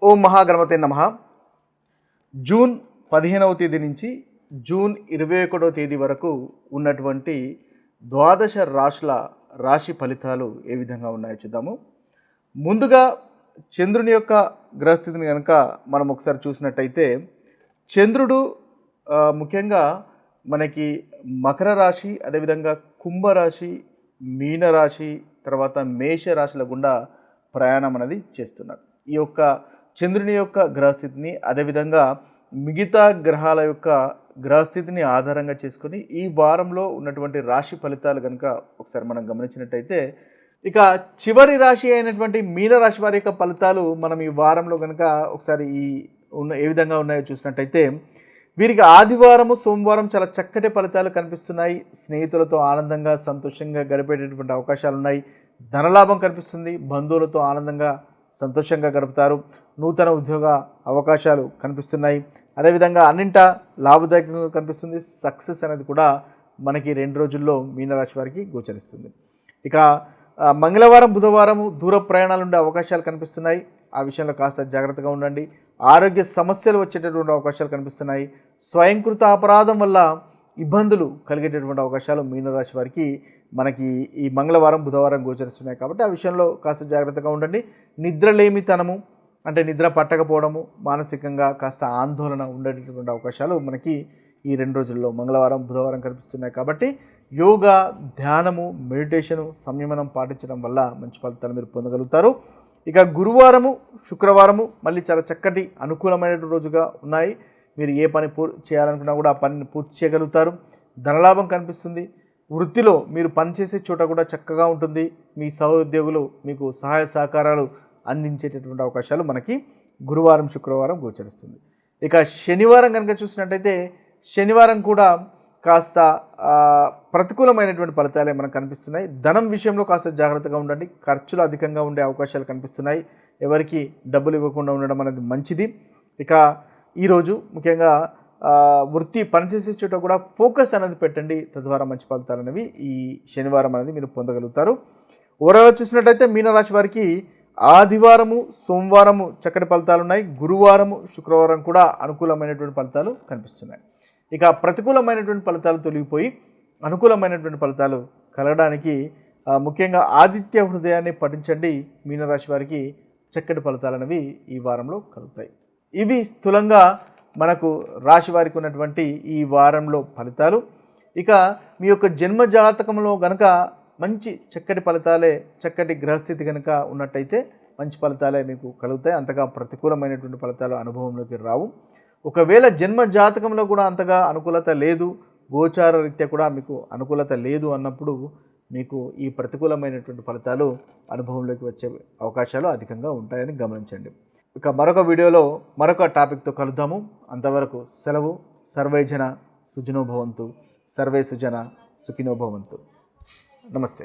ఓం మహాగణపతే నమః. జూన్ 15వ తేదీ నుంచి జూన్ 21వ తేదీ వరకు ఉన్నటువంటి ద్వాదశ రాశుల రాశి ఫలితాలు ఏ విధంగా ఉన్నాయో చూద్దాము. ముందుగా చంద్రుని యొక్క గ్రహస్థితిని కనుక మనం ఒకసారి చూసినట్టయితే చంద్రుడు ముఖ్యంగా మనకి మకర రాశి, అదేవిధంగా కుంభరాశి, మీనరాశి, తర్వాత మేష రాశుల గుండా ప్రయాణం అనేది చేస్తున్నాడు. ఈ యొక్క చంద్రుని యొక్క గ్రహస్థితిని, అదేవిధంగా మిగతా గ్రహాల యొక్క గ్రహస్థితిని ఆధారంగా చేసుకొని ఈ వారంలో ఉన్నటువంటి రాశి ఫలితాలు కనుక ఒకసారి మనం గమనించినట్టయితే, ఇక చివరి రాశి అయినటువంటి మీనరాశి వారి యొక్క ఫలితాలు మనం ఈ వారంలో కనుక ఒకసారి ఏ విధంగా ఉన్నాయో చూసినట్టయితే, వీరికి ఆదివారము సోమవారం చాలా చక్కటి ఫలితాలు కనిపిస్తున్నాయి. స్నేహితులతో ఆనందంగా సంతోషంగా గడిపేటటువంటి అవకాశాలు ఉన్నాయి. ధనలాభం కనిపిస్తుంది. బంధువులతో ఆనందంగా సంతోషంగా గడుపుతారు. నూతన ఉద్యోగ అవకాశాలు కనిపిస్తున్నాయి. అదేవిధంగా అన్నింటా లాభదాయకంగా కనిపిస్తుంది. సక్సెస్ అనేది కూడా మనకి 2 రోజుల్లో మీనరాశి వారికి గోచరిస్తుంది. ఇక మంగళవారం బుధవారం దూర ప్రయాణాలు ఉండే అవకాశాలు కనిపిస్తున్నాయి. ఆ విషయంలో కాస్త జాగ్రత్తగా ఉండండి. ఆరోగ్య సమస్యలు వచ్చేటటువంటి అవకాశాలు కనిపిస్తున్నాయి. స్వయంకృత అపరాధం వల్ల ఇబ్బందులు కలిగేటటువంటి అవకాశాలు మీనరాశి వారికి మనకి ఈ మంగళవారం బుధవారం గోచరిస్తున్నాయి. కాబట్టి ఆ విషయంలో కాస్త జాగ్రత్తగా ఉండండి. నిద్రలేమితనము అంటే నిద్ర పట్టకపోవడము, మానసికంగా కాస్త ఆందోళన ఉండేటటువంటి అవకాశాలు మనకి ఈ 2 రోజుల్లో మంగళవారం బుధవారం కనిపిస్తున్నాయి. కాబట్టి యోగా, ధ్యానము, మెడిటేషను, సంయమనం పాటించడం వల్ల మంచి ఫలితాలు మీరు పొందగలుగుతారు. ఇక గురువారము శుక్రవారము మళ్ళీ చాలా చక్కటి అనుకూలమైనటువంటి రోజుగా ఉన్నాయి. మీరు ఏ పని చేయాలనుకున్నా కూడా ఆ పనిని పూర్తి చేయగలుగుతారు. ధనలాభం కనిపిస్తుంది. వృత్తిలో మీరు పనిచేసే చోట కూడా చక్కగా ఉంటుంది. మీ సహోద్యోగులు మీకు సహాయ సహకారాలు అందించేటటువంటి అవకాశాలు మనకి గురువారం శుక్రవారం గోచరిస్తుంది. ఇక శనివారం కనుక చూసినట్టయితే, శనివారం కూడా కాస్త ప్రతికూలమైనటువంటి ఫలితాలే మనకు కనిపిస్తున్నాయి. ధనం విషయంలో కాస్త జాగ్రత్తగా ఉండండి. ఖర్చులు అధికంగా ఉండే అవకాశాలు కనిపిస్తున్నాయి. ఎవరికి డబ్బులు ఇవ్వకుండా ఉండడం అనేది మంచిది. ఇక ఈరోజు ముఖ్యంగా వృత్తి పనిచేసే చోట కూడా ఫోకస్ అనేది పెట్టండి. తద్వారా మంచి ఫలితాలు అనేవి ఈ శనివారం అనేది మీరు పొందగలుగుతారు. ఓవరాల్గా చూసినట్టయితే మీనరాశి వారికి ఆదివారము సోమవారము చక్కటి ఫలితాలు ఉన్నాయి. గురువారము శుక్రవారం కూడా అనుకూలమైనటువంటి ఫలితాలు కనిపిస్తున్నాయి. ఇక ప్రతికూలమైనటువంటి ఫలితాలు తొలగిపోయి అనుకూలమైనటువంటి ఫలితాలు కలగడానికి ముఖ్యంగా ఆదిత్య హృదయాన్ని పఠించండి. మీనరాశి వారికి చక్కటి ఫలితాలు అనేవి ఈ వారంలో కలుగుతాయి. ఇవి స్థూలంగా మనకు రాశి వారికి ఉన్నటువంటి ఈ వారంలో ఫలితాలు. ఇక మీ యొక్క జన్మ జాతకంలో కనుక మంచి చక్కటి ఫలితాలే, చక్కటి గ్రహస్థితి కనుక ఉన్నట్టయితే మంచి ఫలితాలే మీకు కలుగుతాయి. అంతగా ప్రతికూలమైనటువంటి ఫలితాలు అనుభవంలోకి రావు. ఒకవేళ జన్మ జాతకంలో కూడా అంతగా అనుకూలత లేదు, గోచార రీత్యా కూడా మీకు అనుకూలత లేదు అన్నప్పుడు మీకు ఈ ప్రతికూలమైనటువంటి ఫలితాలు అనుభవంలోకి వచ్చే అవకాశాలు అధికంగా ఉంటాయని గమనించండి. ఇక మరొక వీడియోలో మరొక టాపిక్తో కలుద్దాము. అంతవరకు సెలవు. సర్వే జన సుఖినో భవంతు. సర్వే సుజన సుఖినో భవంతు. నమస్తే.